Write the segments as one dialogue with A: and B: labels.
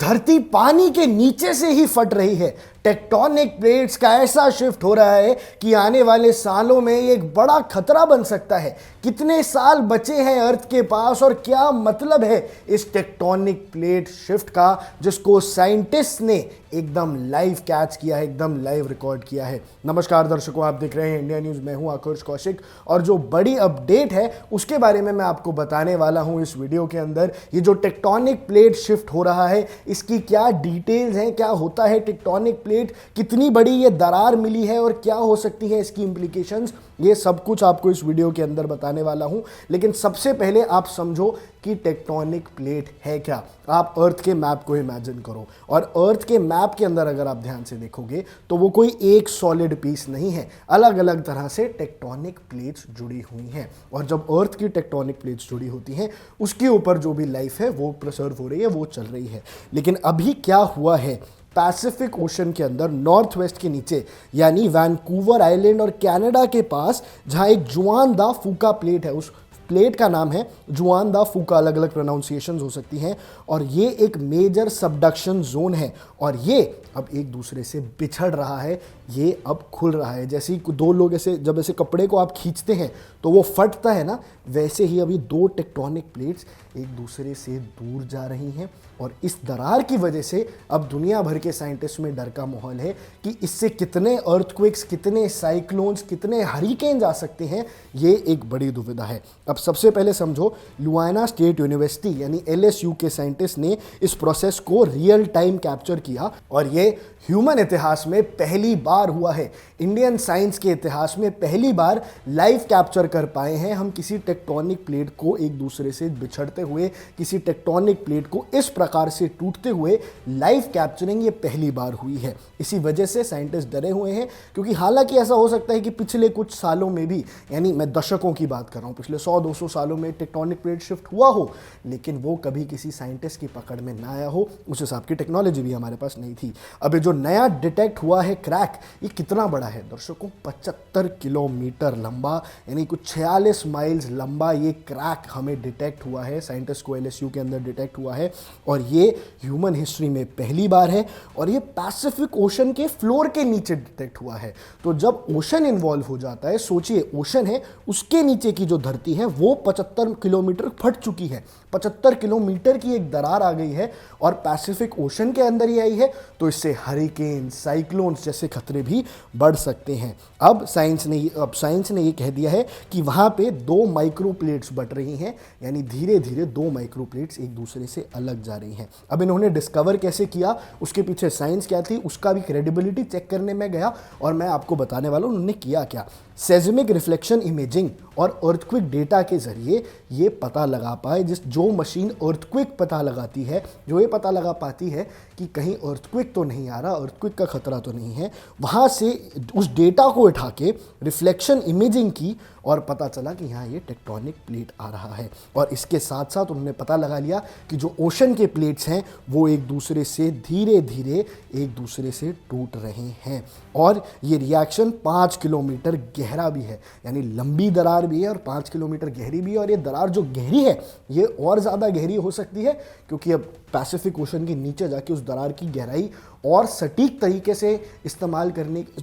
A: धरती पानी के नीचे से ही फट रही है। टेक्टोनिक प्लेट्स का ऐसा शिफ्ट हो रहा है कि आने वाले सालों में ये एक बड़ा खतरा बन सकता है। कितने साल बचे हैं अर्थ के पास और क्या मतलब है इस टेक्टोनिक प्लेट शिफ्ट का, जिसको साइंटिस्ट ने एकदम लाइव कैच किया है, एकदम लाइव रिकॉर्ड किया है। नमस्कार दर्शकों, आप देख रहे हैं इंडिया न्यूज़। मैं हूं आकुर्ष कौशिक और जो बड़ी अपडेट है उसके बारे में मैं आपको बताने वाला हूं इस वीडियो के अंदर। ये जो टेक्टोनिक प्लेट शिफ्ट हो रहा है, इसकी क्या डिटेल्स हैं, क्या होता है टेक्टोनिक प्लेट, कितनी बड़ी ये दरार मिली है और क्या हो सकती है इसकी इंप्लीकेशंस, ये सब कुछ आपको इस वीडियो के अंदर बताने वाला हूं। लेकिन सबसे पहले आप समझो कि टेक्टोनिक प्लेट है क्या। आप अर्थ के मैप को इमेजिन करो और अर्थ के मैप के अंदर अगर आप ध्यान से देखोगे तो वो कोई एक सॉलिड पीस नहीं है, अलग अलग तरह से टेक्टोनिक प्लेट्स जुड़ी हुई हैं। और जब अर्थ की टेक्टोनिक प्लेट्स जुड़ी होती हैं, उसके ऊपर जो भी लाइफ है वो प्रिसर्व हो रही है, वो चल रही है। लेकिन अभी क्या हुआ है, पैसिफिक ओशन के अंदर नॉर्थ वेस्ट के नीचे यानी वैंकूवर आइलैंड और कनाडा के पास, जहां एक जुआन दा फूका प्लेट है, उस प्लेट का नाम है जुआन दा फूका, अलग अलग प्रोनाउंसिएशंस हो सकती हैं, और ये एक मेजर सबडक्शन जोन है और ये अब एक दूसरे से बिछड़ रहा है, ये अब खुल रहा है। जैसे ही दो लोग ऐसे, जब ऐसे कपड़े को आप खींचते हैं तो वो फटता है ना, वैसे ही अभी दो टेक्टोनिक प्लेट्स एक दूसरे से दूर जा रही हैं। और इस दरार की वजह से अब दुनिया भर के साइंटिस्ट में डर का माहौल है कि इससे कितने अर्थक्वेक्स, कितने साइक्लोन्स, कितने हरिकेन्स आ सकते हैं, ये एक बड़ी दुविधा है। अब सबसे पहले समझो, लुआना स्टेट यूनिवर्सिटी यानी LSU के साइंटिस्ट ने इस प्रोसेस को रियल टाइम कैप्चर किया और ये ह्यूमन इतिहास में पहली बार हुआ है। इंडियन साइंस के इतिहास में पहली बार लाइव कैप्चर कर पाए हैं हम किसी टेक्टोनिक प्लेट को एक दूसरे से बिछड़ते हुए, किसी टेक्टोनिक प्लेट को इस प्रकार से टूटते हुए लाइव कैप्चरिंग ये पहली बार हुई है। इसी वजह से साइंटिस्ट डरे हुए हैं, क्योंकि हालांकि ऐसा हो सकता है कि पिछले कुछ सालों में भी, यानी मैं दशकों की बात कर रहा हूँ, पिछले 100-200 सालों में टेक्टोनिक प्लेट शिफ्ट हुआ हो, लेकिन वो कभी किसी साइंटिस्ट की पकड़ में ना आया हो, उस हिसाब की टेक्नोलॉजी भी हमारे पास नहीं थी। अब जो नया डिटेक्ट हुआ है क्रैक, ये कितना बड़ा है दर्शकों, 75 किलोमीटर लंबा, यानी कुछ 46 माइल्स लंबा ये क्रैक हमें डिटेक्ट हुआ है, साइंटिस्ट को LSU के अंदर डिटेक्ट हुआ है और ये ह्यूमन हिस्ट्री में पहली बार है और ये पैसिफिक ओशन के फ्लोर के नीचे डिटेक्ट हुआ है। तो जब ओशन इन्वॉल्व हो जाता है, सोचिए ओशन है, उसके नीचे की जो धरती है वो 75 किलोमीटर फट चुकी है, 75 किलोमीटर की एक दरार आ गई है और पैसिफिक ओशन के अंदर ही आई है, तो इससे हरिकेन, साइक्लोन्स जैसे खतरे भी बढ़ सकते हैं। अब साइंस ने ये कह दिया है कि वहां पे 2 माइक्रो प्लेट्स बट रही हैं, यानी धीरे धीरे 2 माइक्रो प्लेट्स एक दूसरे से अलग जा रही हैं। अब इन्होंने डिस्कवर कैसे किया, उसके पीछे साइंस क्या थी, उसका भी क्रेडिबिलिटी चेक करने में गया और मैं आपको बताने वाला हूं उन्होंने किया क्या। सेस्मिक रिफ्लेक्शन इमेजिंग और अर्थक्विक डेटा के जरिए ये पता लगा पाए, जो मशीन अर्थक्विक पता लगाती है, जो ये पता लगा पाती है कि कहीं अर्थक्विक तो नहीं आ रहा, अर्थक्विक का खतरा तो नहीं है, वहाँ से उस डेटा को उठा के रिफ्लेक्शन इमेजिंग की और पता चला कि यहाँ ये टेक्टोनिक प्लेट आ रहा है। और इसके साथ साथ उन्होंने पता लगा लिया कि जो ओशन के प्लेट्स हैं वो एक दूसरे से धीरे धीरे एक दूसरे से टूट रहे हैं और ये रिएक्शन 5 किलोमीटर गहरा भी है, यानी लंबी दरार भी है और 5 किलोमीटर गहरी भी है। और ये दरार जो गहरी है ये और ज़्यादा गहरी हो सकती है, क्योंकि अब पैसिफिक ओशन के नीचे जाके उस दरार की गहराई और सटीक तरीके से इस्तेमाल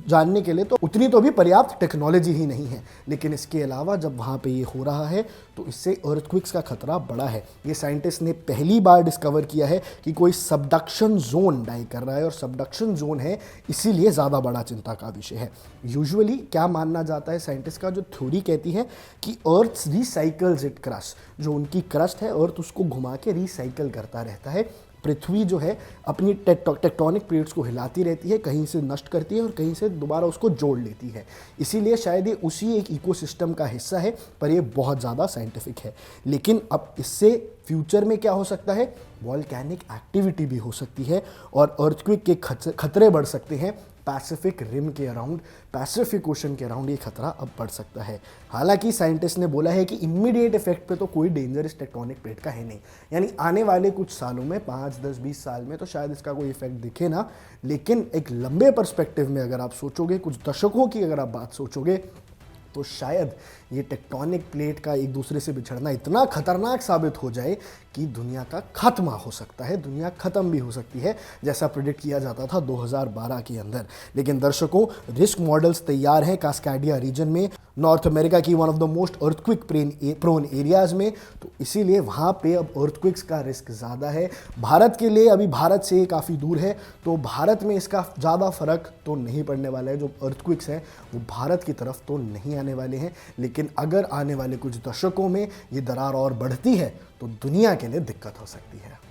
A: जानने के लिए तो उतनी तो भी पर्याप्त टेक्नोलॉजी ही नहीं है। लेकिन इसके अलावा जब वहाँ पे ये हो रहा है तो इससे अर्थक्विक्स का खतरा बड़ा है। ये साइंटिस्ट ने पहली बार डिस्कवर किया है कि कोई सबडक्शन जोन डाई कर रहा है और सबडक्शन जोन है, इसीलिए ज़्यादा बड़ा चिंता का विषय है। यूजुअली क्या मानना जाता है, साइंटिस्ट का जो थ्योरी कहती है कि अर्थ रिसाइकल्स इट क्रस्ट, जो उनकी क्रस्ट है अर्थ उसको घुमा के रिसाइकल करता रहता है। पृथ्वी जो है अपनी टेक्टोनिक प्लेट्स को हिलाती रहती है, कहीं से नष्ट करती है और कहीं से दोबारा उसको जोड़ लेती है, इसीलिए शायद ये उसी एक इकोसिस्टम का हिस्सा है, पर ये बहुत ज़्यादा साइंटिफिक है। लेकिन अब इससे फ्यूचर में क्या हो सकता है, वॉल्केनिक एक्टिविटी भी हो सकती है और अर्थक्वेक के खतरे बढ़ सकते हैं। पैसिफिक रिम के अराउंड, पैसिफिक ओशन के अराउंड ये खतरा अब बढ़ सकता है। हालांकि साइंटिस्ट ने बोला है कि इमीडिएट इफेक्ट पे तो कोई डेंजर इस टेक्टोनिक प्लेट का है नहीं, यानी आने वाले कुछ सालों में 5, 10, 20 साल में तो शायद इसका कोई इफेक्ट दिखे ना, लेकिन एक लंबे पर्सपेक्टिव में अगर आप सोचोगे, कुछ दशकों की अगर आप बात सोचोगे, तो शायद ये टेक्टोनिक प्लेट का एक दूसरे से बिछड़ना इतना खतरनाक साबित हो जाए कि दुनिया का खात्मा हो सकता है, दुनिया खत्म भी हो सकती है, जैसा प्रिडिक्ट किया जाता था 2012 के अंदर। लेकिन दर्शकों, रिस्क मॉडल्स तैयार हैं कास्केडिया रीजन में, नॉर्थ अमेरिका की one of the most earthquake prone areas में, तो इसीलिए वहाँ पे अब अर्थक्विक्स का रिस्क ज़्यादा है। भारत के लिए अभी भारत से काफ़ी दूर है, तो भारत में इसका ज़्यादा फर्क तो नहीं पड़ने वाला है। जो अर्थक्विक्स हैं वो भारत की तरफ तो नहीं आने वाले हैं, लेकिन अगर आने वाले कुछ दशकों में ये दरार और बढ़ती है तो दुनिया के लिए दिक्कत हो सकती है।